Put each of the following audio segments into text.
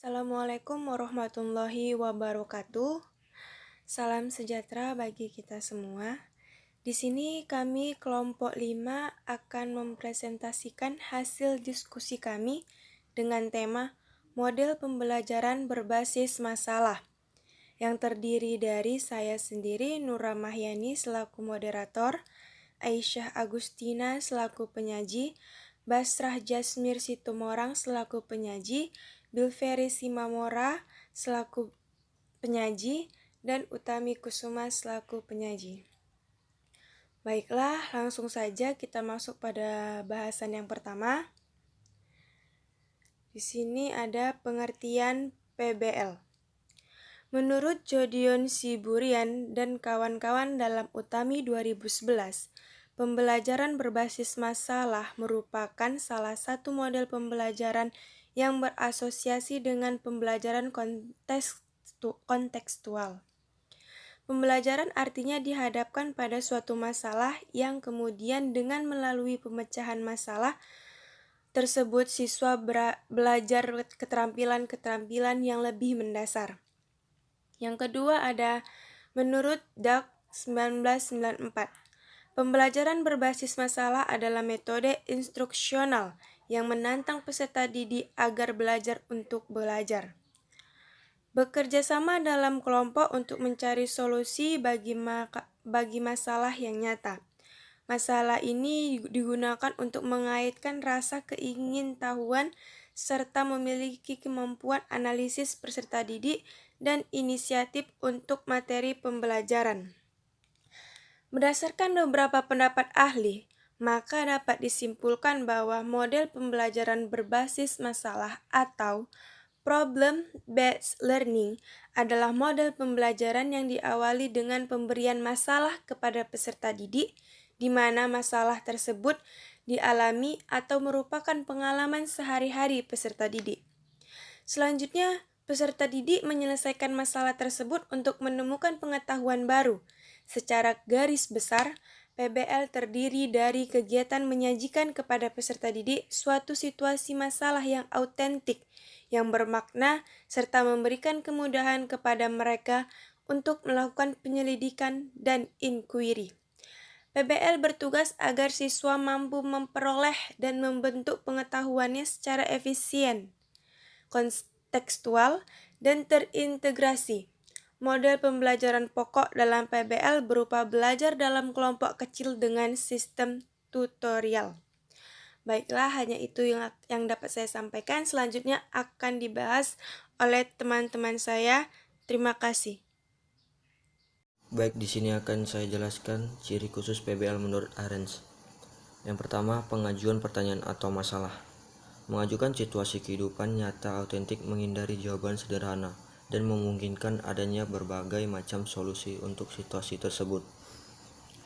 Assalamualaikum warahmatullahi wabarakatuh. Salam sejahtera bagi kita semua. Di sini kami kelompok 5 akan mempresentasikan hasil diskusi kami dengan tema model pembelajaran berbasis masalah yang terdiri dari saya sendiri Nura Mahyani selaku moderator, Aisyah Agustina selaku penyaji, Basrah Jasmir Situmorang selaku penyaji, Bilveri Simamora selaku penyaji, dan Utami Kusuma selaku penyaji. Baiklah, langsung saja kita masuk pada bahasan yang pertama. Di sini ada pengertian PBL. Menurut Jodion Siburian dan kawan-kawan dalam Utami 2011, pembelajaran berbasis masalah merupakan salah satu model pembelajaran yang berasosiasi dengan pembelajaran kontekstual. Pembelajaran artinya dihadapkan pada suatu masalah yang kemudian dengan melalui pemecahan masalah tersebut siswa belajar keterampilan-keterampilan yang lebih mendasar. Yang kedua ada menurut Duck 1994. Pembelajaran berbasis masalah adalah metode instruksional yang menantang peserta didik agar belajar untuk belajar. Bekerja sama dalam kelompok untuk mencari solusi bagi masalah yang nyata. Masalah ini digunakan untuk mengaitkan rasa keingintahuan serta memiliki kemampuan analisis peserta didik dan inisiatif untuk materi pembelajaran. Berdasarkan beberapa pendapat ahli, maka dapat disimpulkan bahwa model pembelajaran berbasis masalah atau problem-based learning adalah model pembelajaran yang diawali dengan pemberian masalah kepada peserta didik, di mana masalah tersebut dialami atau merupakan pengalaman sehari-hari peserta didik. Selanjutnya, peserta didik menyelesaikan masalah tersebut untuk menemukan pengetahuan baru. Secara garis besar, PBL terdiri dari kegiatan menyajikan kepada peserta didik suatu situasi masalah yang autentik, yang bermakna, serta memberikan kemudahan kepada mereka untuk melakukan penyelidikan dan inquiry. PBL bertugas agar siswa mampu memperoleh dan membentuk pengetahuannya secara efisien, kontekstual, dan terintegrasi. Model pembelajaran pokok dalam PBL berupa belajar dalam kelompok kecil dengan sistem tutorial. Baiklah, hanya itu yang dapat saya sampaikan. Selanjutnya akan dibahas oleh teman-teman saya. Terima kasih. Baik, di sini akan saya jelaskan ciri khusus PBL menurut Arens. Yang pertama, pengajuan pertanyaan atau masalah. Mengajukan situasi kehidupan nyata autentik menghindari jawaban sederhana dan memungkinkan adanya berbagai macam solusi untuk situasi tersebut.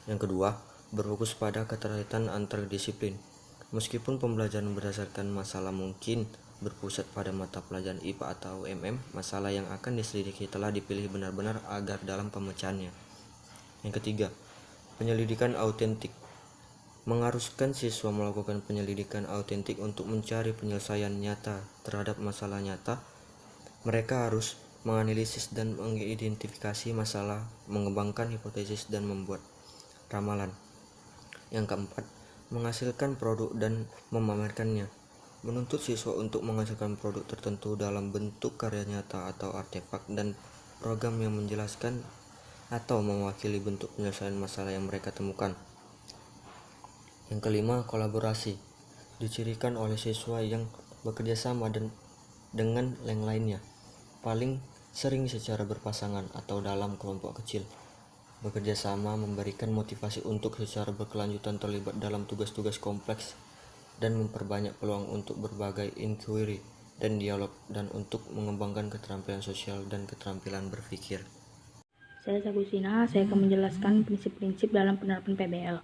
Yang kedua, berfokus pada keterkaitan antar disiplin. Meskipun pembelajaran berdasarkan masalah mungkin berpusat pada mata pelajaran IPA atau MM, masalah yang akan diselidiki telah dipilih benar-benar agar dalam pemecahannya. Yang ketiga, penyelidikan autentik. Mengharuskan siswa melakukan penyelidikan autentik untuk mencari penyelesaian nyata terhadap masalah nyata. Mereka harus menganalisis dan mengidentifikasi masalah, mengembangkan hipotesis, dan membuat ramalan. Yang keempat, menghasilkan produk dan memamerkannya. Menuntut siswa untuk menghasilkan produk tertentu dalam bentuk karya nyata atau artefak dan program yang menjelaskan atau mewakili bentuk penyelesaian masalah yang mereka temukan. Yang kelima, kolaborasi. Dicirikan oleh siswa yang bekerja sama dengan yang lainnya, paling sering secara berpasangan atau dalam kelompok kecil. Bekerja sama memberikan motivasi untuk secara berkelanjutan terlibat dalam tugas-tugas kompleks dan memperbanyak peluang untuk berbagai inquiry dan dialog dan untuk mengembangkan keterampilan sosial dan keterampilan berpikir. Saya Agustina, saya akan menjelaskan prinsip-prinsip dalam penerapan PBL.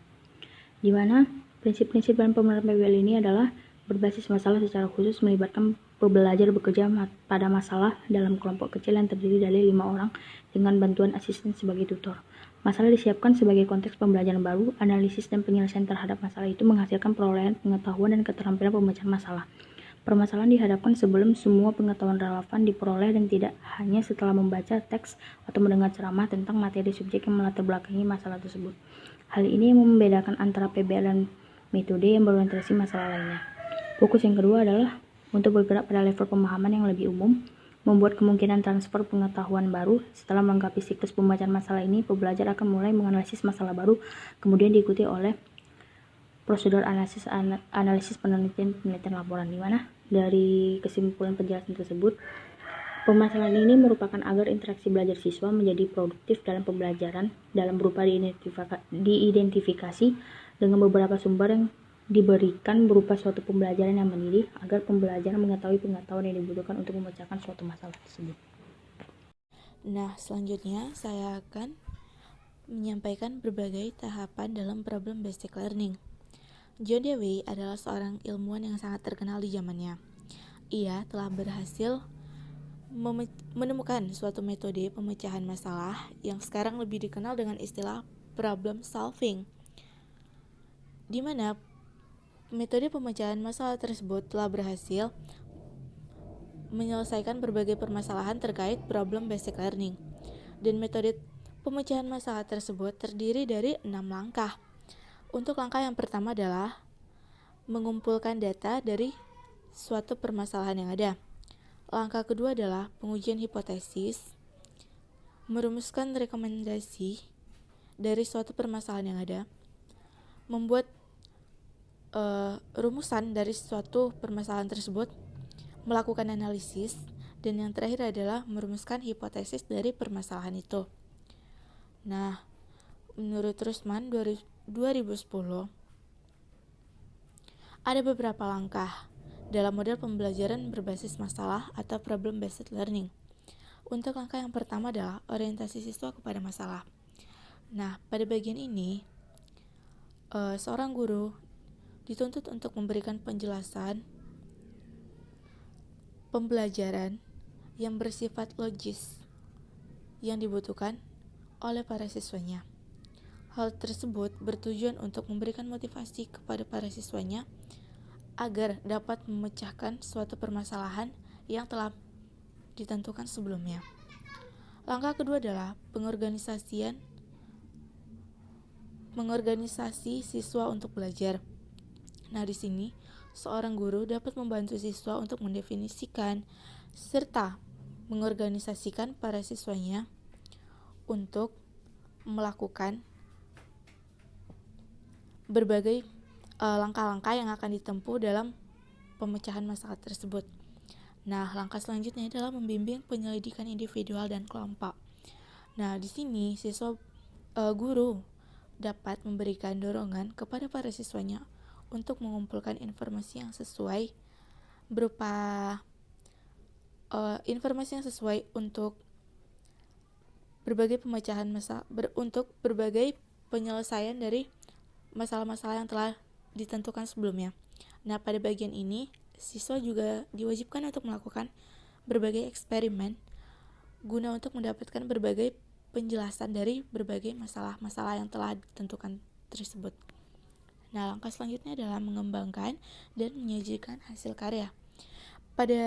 Di mana prinsip-prinsip dalam penerapan PBL ini adalah berbasis masalah secara khusus melibatkan pembelajar bekerja pada masalah dalam kelompok kecil yang terdiri dari 5 orang dengan bantuan asisten sebagai tutor. Masalah disiapkan sebagai konteks pembelajaran baru, analisis dan penyelesaian terhadap masalah itu menghasilkan perolehan pengetahuan dan keterampilan pemecahan masalah. Permasalahan dihadapkan sebelum semua pengetahuan relevan diperoleh dan tidak hanya setelah membaca teks atau mendengar ceramah tentang materi subjek yang melatar belakangi masalah tersebut. Hal ini membedakan antara PBL dan metode yang berorientasi masalah lainnya. Fokus yang kedua adalah untuk bergerak pada level pemahaman yang lebih umum, membuat kemungkinan transfer pengetahuan baru. Setelah melengkapi siklus pembacaan masalah ini, pembelajar akan mulai menganalisis masalah baru, kemudian diikuti oleh prosedur analisis penelitian laporan, di mana dari kesimpulan penjelasan tersebut, permasalahan ini merupakan agar interaksi belajar siswa menjadi produktif dalam pembelajaran dalam berupa diidentifikasi dengan beberapa sumber yang diberikan berupa suatu pembelajaran yang mendidik agar pembelajar mengetahui pengetahuan yang dibutuhkan untuk memecahkan suatu masalah tersebut. Nah, selanjutnya saya akan menyampaikan berbagai tahapan dalam problem basic learning. John Dewey adalah seorang ilmuwan yang sangat terkenal di zamannya. Ia telah berhasil menemukan suatu metode pemecahan masalah yang sekarang lebih dikenal dengan istilah problem solving, di mana metode pemecahan masalah tersebut telah berhasil menyelesaikan berbagai permasalahan terkait problem basic learning. Dan metode pemecahan masalah tersebut terdiri dari 6 langkah. Untuk langkah yang pertama adalah mengumpulkan data dari suatu permasalahan yang ada. Langkah kedua adalah pengujian hipotesis, merumuskan rekomendasi dari suatu permasalahan yang ada, membuat rumusan dari suatu permasalahan tersebut, melakukan analisis, dan yang terakhir adalah merumuskan hipotesis dari permasalahan itu. Nah, menurut Rusman 2010, ada beberapa langkah dalam model pembelajaran berbasis masalah atau problem based learning. Untuk langkah yang pertama adalah orientasi siswa kepada masalah. Nah, pada bagian ini, seorang guru dituntut untuk memberikan penjelasan pembelajaran yang bersifat logis yang dibutuhkan oleh para siswanya. Hal tersebut bertujuan untuk memberikan motivasi kepada para siswanya agar dapat memecahkan suatu permasalahan yang telah ditentukan sebelumnya. Langkah kedua adalah mengorganisasi siswa untuk belajar. Nah, di sini seorang guru dapat membantu siswa untuk mendefinisikan serta mengorganisasikan para siswanya untuk melakukan berbagai langkah-langkah yang akan ditempuh dalam pemecahan masalah tersebut. Nah, langkah selanjutnya adalah membimbing penyelidikan individual dan kelompok. Nah, di sini guru dapat memberikan dorongan kepada para siswanya untuk mengumpulkan informasi yang sesuai berupa informasi yang sesuai untuk berbagai pemecahan masalah, untuk berbagai penyelesaian dari masalah-masalah yang telah ditentukan sebelumnya. Nah, pada bagian ini, siswa juga diwajibkan untuk melakukan berbagai eksperimen guna untuk mendapatkan berbagai penjelasan dari berbagai masalah-masalah yang telah ditentukan tersebut. Nah, langkah selanjutnya adalah mengembangkan dan menyajikan hasil karya. Pada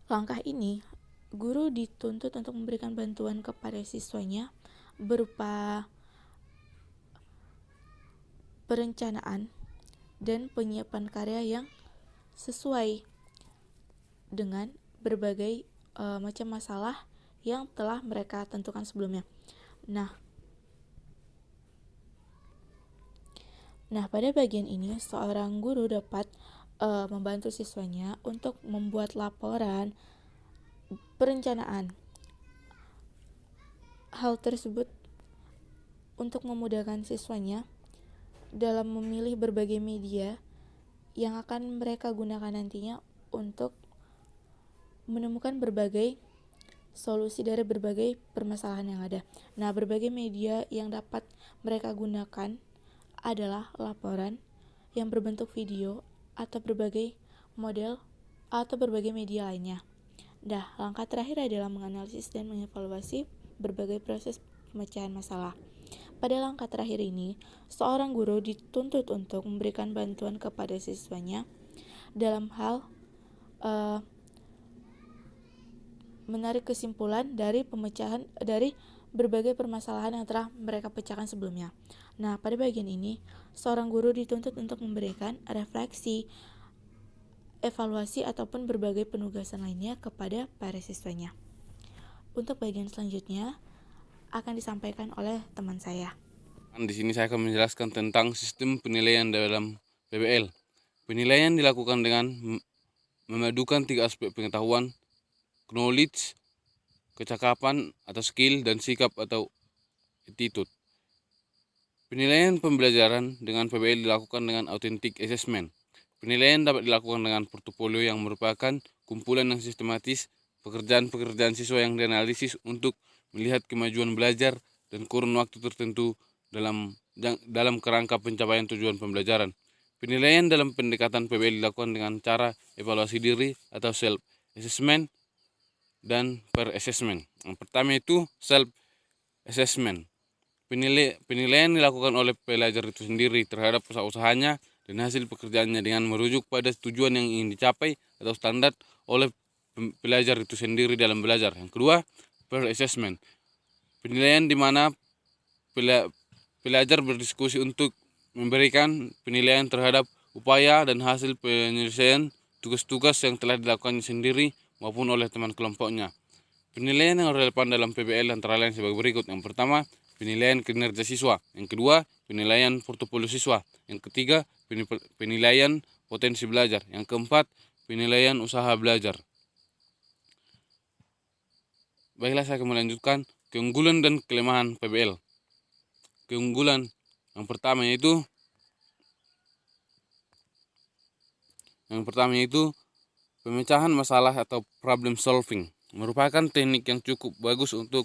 langkah ini, guru dituntut untuk memberikan bantuan kepada siswanya berupa perencanaan dan penyiapan karya yang sesuai dengan berbagai macam masalah yang telah mereka tentukan sebelumnya. Nah, pada bagian ini seorang guru dapat membantu siswanya untuk membuat laporan perencanaan. Hal tersebut untuk memudahkan siswanya dalam memilih berbagai media yang akan mereka gunakan nantinya untuk menemukan berbagai solusi dari berbagai permasalahan yang ada. Nah, berbagai media yang dapat mereka gunakan adalah laporan yang berbentuk video atau berbagai model atau berbagai media lainnya. Langkah terakhir adalah menganalisis dan mengevaluasi berbagai proses pemecahan masalah. Pada langkah terakhir ini, seorang guru dituntut untuk memberikan bantuan kepada siswanya dalam hal menarik kesimpulan dari berbagai permasalahan yang telah mereka pecahkan sebelumnya. Nah, pada bagian ini, seorang guru dituntut untuk memberikan refleksi, evaluasi, ataupun berbagai penugasan lainnya kepada para siswanya. Untuk bagian selanjutnya akan disampaikan oleh teman saya. Di sini saya akan menjelaskan tentang sistem penilaian dalam PBL. Penilaian dilakukan dengan memadukan 3 aspek pengetahuan, knowledge, kecakapan atau skill, dan sikap atau attitude. Penilaian pembelajaran dengan PBL dilakukan dengan authentic assessment. Penilaian dapat dilakukan dengan portofolio yang merupakan kumpulan yang sistematis pekerjaan-pekerjaan siswa yang dianalisis untuk melihat kemajuan belajar dan kurun waktu tertentu dalam kerangka pencapaian tujuan pembelajaran. Penilaian dalam pendekatan PBL dilakukan dengan cara evaluasi diri atau self-assessment dan per-assessment. Yang pertama itu self-assessment. Penilaian dilakukan oleh pelajar itu sendiri terhadap usaha-usahanya dan hasil pekerjaannya dengan merujuk pada tujuan yang ingin dicapai atau standar oleh pelajar itu sendiri dalam belajar. Yang kedua, per-assessment. Penilaian di mana pelajar berdiskusi untuk memberikan penilaian terhadap upaya dan hasil penyelesaian tugas-tugas yang telah dilakukannya sendiri maupun oleh teman kelompoknya. Penilaian yang relevan dalam PBL antara lain sebagai berikut. Yang pertama, penilaian kinerja siswa. Yang kedua, penilaian portofolio siswa. Yang ketiga, penilaian potensi belajar. Yang keempat, penilaian usaha belajar. Baiklah, saya akan melanjutkan keunggulan dan kelemahan PBL. Keunggulan yang pertama yaitu pemecahan masalah atau problem solving. Merupakan teknik yang cukup bagus untuk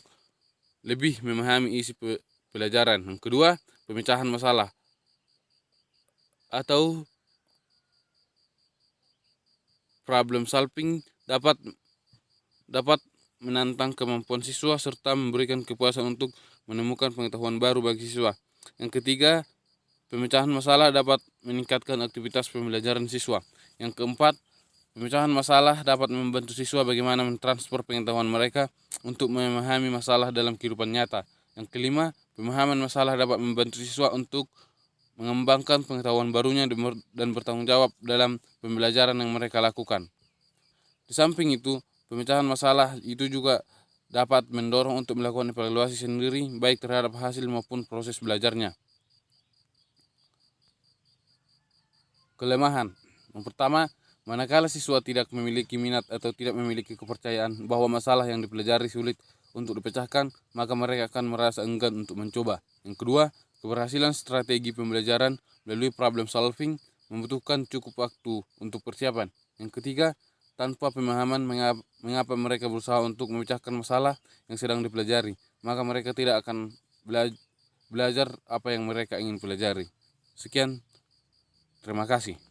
lebih memahami isi pelajaran. Yang kedua, pemecahan masalah atau problem solving dapat menantang kemampuan siswa serta memberikan kepuasan untuk menemukan pengetahuan baru bagi siswa. Yang ketiga, pemecahan masalah dapat meningkatkan aktivitas pembelajaran siswa. Yang keempat, pemecahan masalah dapat membantu siswa bagaimana mentransfer pengetahuan mereka untuk memahami masalah dalam kehidupan nyata. Yang kelima, pemahaman masalah dapat membantu siswa untuk mengembangkan pengetahuan barunya dan bertanggung jawab dalam pembelajaran yang mereka lakukan. Di samping itu, pemecahan masalah itu juga dapat mendorong untuk melakukan evaluasi sendiri baik terhadap hasil maupun proses belajarnya. Kelemahan. Yang pertama, manakala siswa tidak memiliki minat atau tidak memiliki kepercayaan bahwa masalah yang dipelajari sulit untuk dipecahkan, maka mereka akan merasa enggan untuk mencoba. Yang kedua, keberhasilan strategi pembelajaran melalui problem solving membutuhkan cukup waktu untuk persiapan. Yang ketiga, tanpa pemahaman mengapa mereka berusaha untuk memecahkan masalah yang sedang dipelajari, maka mereka tidak akan belajar apa yang mereka ingin pelajari. Sekian, terima kasih.